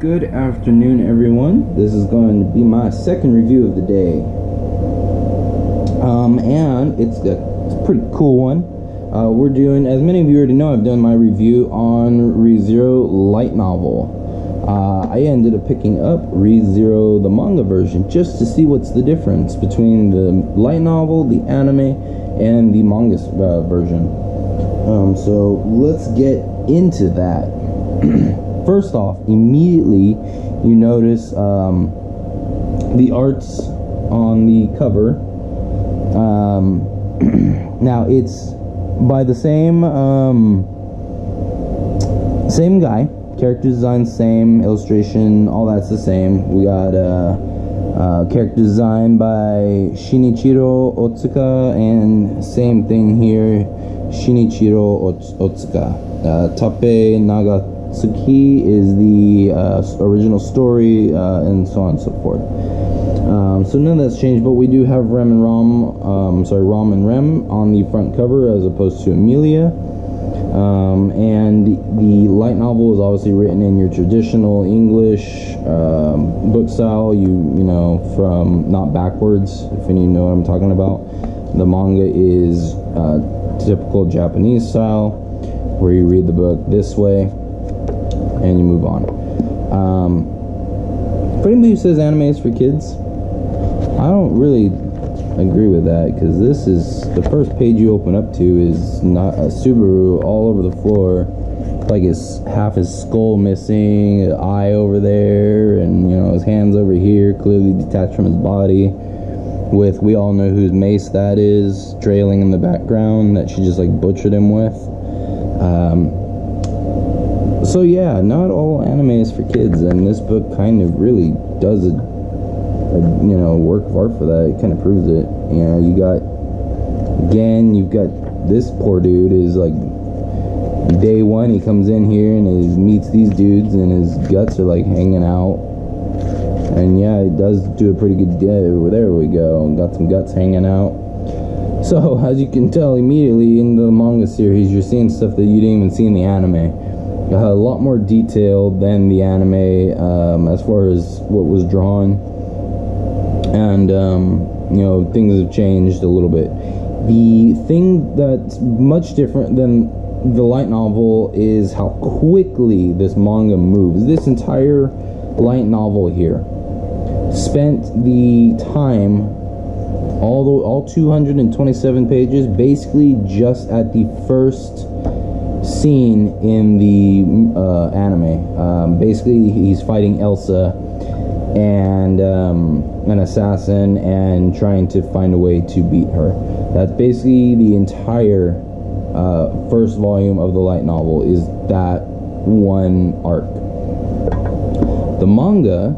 Good afternoon, everyone. This is going to be my second review of the day. And it's a pretty cool one. We're doing, as many of you already know, I've done my review on ReZero light novel. I ended up picking up ReZero, the manga version, just to see what's the difference between the light novel, the anime, and the manga version. So let's get into that. First off, immediately you notice the arts on the cover. Now it's by the same guy. Character design same, illustration, all that's the same. We got character design by Shinichiro Otsuka, and same thing here, Shinichiro Otsuka. Tape Nagatsuki is the original story, and so on and so forth. So none of that's changed, but we do have Ram and Rem on the front cover as opposed to Emilia. And the light novel is obviously written in your traditional English book style, you know, from not backwards, if any of you know what I'm talking about. The manga is typical Japanese style, where you read the book this way and you move on. For anybody who says anime is for kids, I don't really agree with that, because this is the first page you open up to is not a Subaru all over the floor, like it's half his skull missing, an eye over there, and you know, his hands over here clearly detached from his body, with, we all know whose mace that is trailing in the background that she just like butchered him with. So yeah, not all anime is for kids, and this book kind of really does a you know, work of art for that. It kind of proves it. You know, you got, again, you've got this poor dude is like, day one he comes in here and meets these dudes and his guts are like hanging out, and yeah, it does do a pretty good day. There we go, got some guts hanging out. So as you can tell, immediately in the manga series you're seeing stuff that you didn't even see in the anime. A lot more detailed than the anime as far as what was drawn. And, you know, things have changed a little bit. The thing that's much different than the light novel is how quickly this manga moves. This entire light novel here spent the time, all 227 pages, basically just at the first scene in the anime. Basically, he's fighting Elsa and an assassin and trying to find a way to beat her. That's basically the entire first volume of the light novel, is that one arc. The manga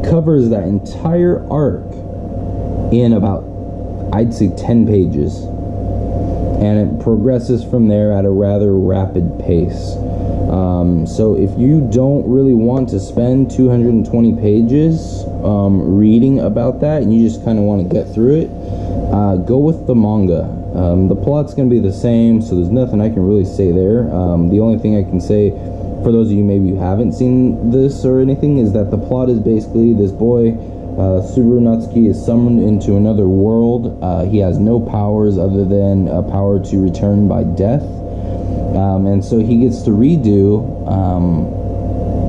covers that entire arc in about, I'd say, 10 pages, and it progresses from there at a rather rapid pace. So if you don't really want to spend 220 pages reading about that, and you just kind of want to get through it, go with the manga. The plot's going to be the same, so there's nothing I can really say there. The only thing I can say, for those of you maybe who haven't seen this or anything, is that the plot is basically this boy, Subaru Natsuki, is summoned into another world. He has no powers other than a power to return by death. And so he gets to redo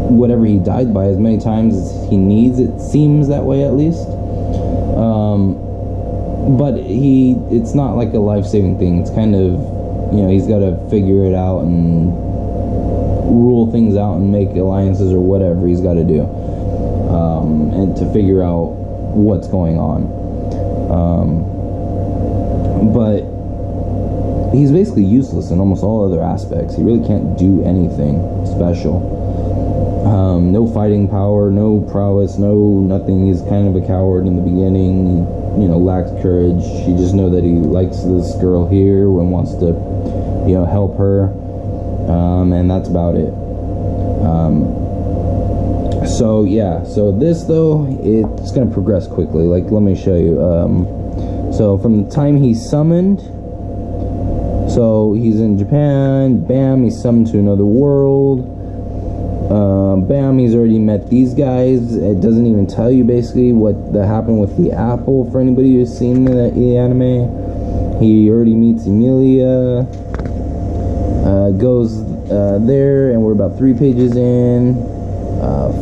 whatever he died by as many times as he needs. It seems that way, at least. But it's not like a life-saving thing. It's kind of, you know, he's got to figure it out and rule things out and make alliances or whatever he's got to do, and to figure out what's going on. But he's basically useless in almost all other aspects. He really can't do anything special. No fighting power, no prowess, no nothing. He's kind of a coward in the beginning. He, you know, lacks courage. You just know that he likes this girl here and wants to, you know, help her. And that's about it. So yeah, so this though, it's gonna progress quickly. Like, let me show you. So from the time he's summoned, so he's in Japan, bam, he's summoned to another world. Bam, he's already met these guys. It doesn't even tell you basically what happened with the apple for anybody who's seen the anime. He already meets Emilia, goes there, and we're about 3 pages in,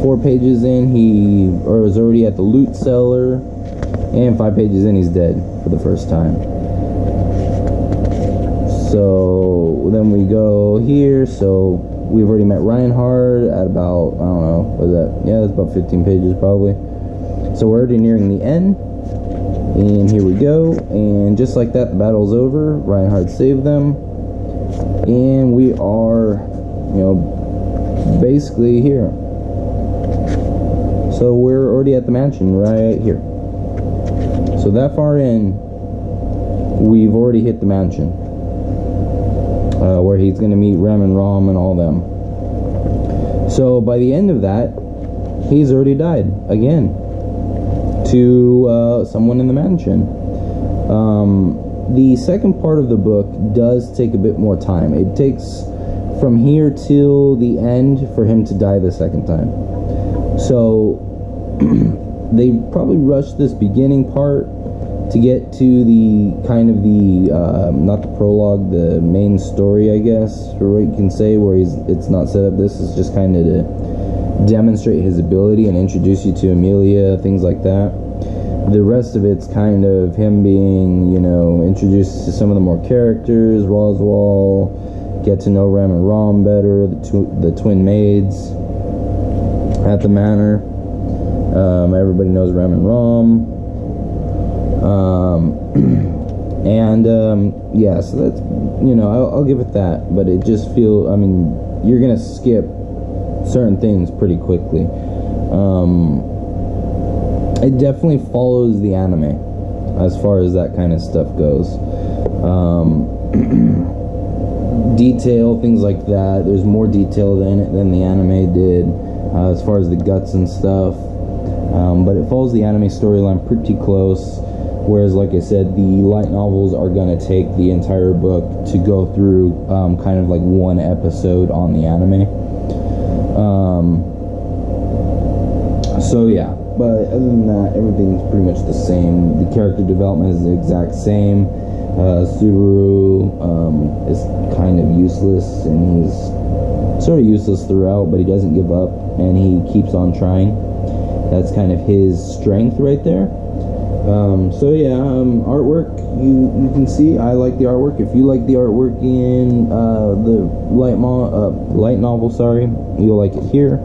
4 pages in, he was already at the loot cellar, and 5 pages in, he's dead for the first time. So then we go here, so we've already met Reinhard at about, I don't know, what is that? Yeah, that's about 15 pages probably. So we're already nearing the end. And here we go. And just like that, the battle's over. Reinhard saved them. And we are, you know, basically here. So we're already at the mansion right here. So that far in, we've already hit the mansion. Where he's going to meet Rem and Rom and all them. So by the end of that, he's already died again to someone in the mansion. The second part of the book does take a bit more time. It takes from here till the end for him to die the second time. So they probably rushed this beginning part to get to the kind of the not the prologue, the main story, I guess, or what you can say, where it's not set up. This is just kind of to demonstrate his ability and introduce you to Emilia, things like that. The rest of it's kind of him being, you know, introduced to some of the more characters, Roswaal, get to know Rem and Rom better, the twin maids at the manor. Everybody knows Rem and Rom. Yeah, so that's, you know, I'll give it that, but it just feels, I mean, you're gonna skip certain things pretty quickly. It definitely follows the anime as far as that kind of stuff goes. Detail, things like that, there's more detail in it than the anime did, as far as the guts and stuff. But it follows the anime storyline pretty close. Whereas, like I said, the light novels are going to take the entire book to go through kind of like one episode on the anime. So, yeah. But other than that, everything's pretty much the same. The character development is the exact same. Subaru is kind of useless, and he's sort of useless throughout, but he doesn't give up, and he keeps on trying. That's kind of his strength right there. So yeah, artwork, you can see I like the artwork. If you like the artwork in the light novel, sorry, you'll like it here.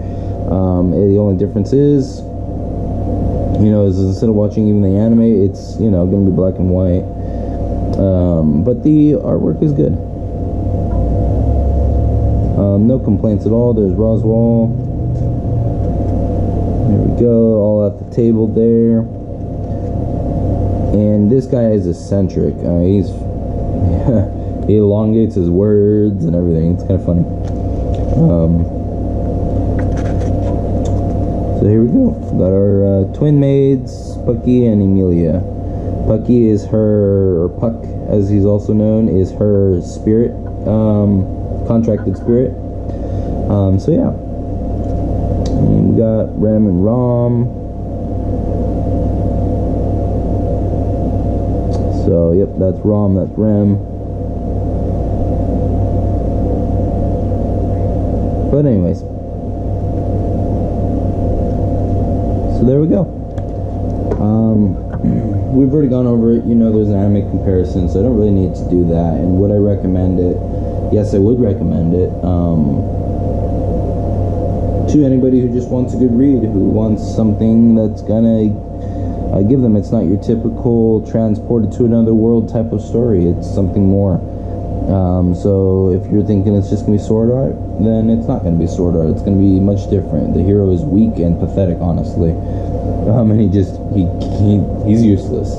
The only difference is, you know, is instead of watching even the anime, it's, you know, gonna be black and white. But the artwork is good. No complaints at all. There's Roswaal. There we go, all at the table there. And this guy is eccentric. He elongates his words and everything. It's kind of funny. So here we go. Got our twin maids, Pucky and Emilia. Pucky is her, or Puck as he's also known, is her spirit, contracted spirit. So yeah. And we got Rem and Rom. So, yep, that's Rom, that's Rem. But anyways. So there we go. We've already gone over it. You know, there's an anime comparison, so I don't really need to do that. And would I recommend it? Yes, I would recommend it. To anybody who just wants a good read, who wants something that's gonna give them, it's not your typical transported to another world type of story. It's something more. So if you're thinking it's just gonna be sword art, then it's not gonna be sword art. It's gonna be much different. The hero is weak and pathetic, honestly, and he's useless.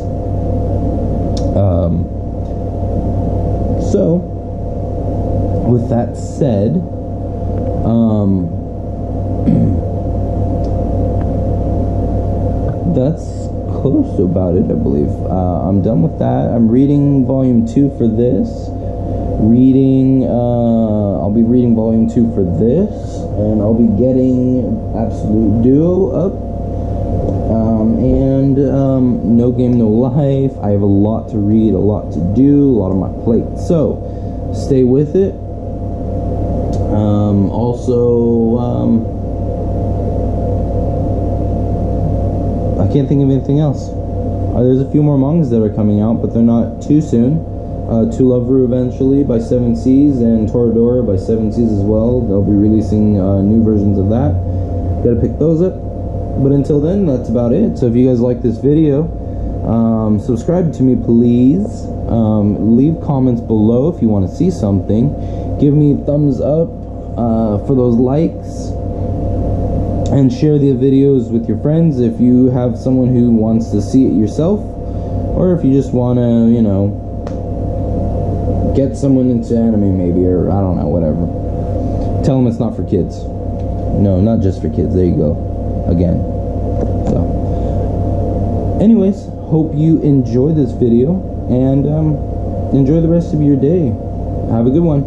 So with that said, that's close about it, I believe. I'm done with that. I'm reading volume 2 for this. I'll be reading volume 2 for this. and I'll be getting Absolute Duo up, and No Game No Life. I have a lot to read, a lot to do, a lot on my plate, so stay with it. I can't think of anything else. There's a few more mangas that are coming out, but they're not too soon. To Love Ru eventually by 7 Seas, and Toradora by 7 Seas as well. They'll be releasing new versions of that. Gotta pick those up. But until then, that's about it. So if you guys like this video, subscribe to me, please. Leave comments below if you want to see something. Give me thumbs up for those likes. And share the videos with your friends if you have someone who wants to see it yourself. Or if you just want to, you know, get someone into anime maybe, or I don't know, whatever. Tell them it's not for kids. No, not just for kids. There you go. Again. So, anyways, hope you enjoy this video, and enjoy the rest of your day. Have a good one.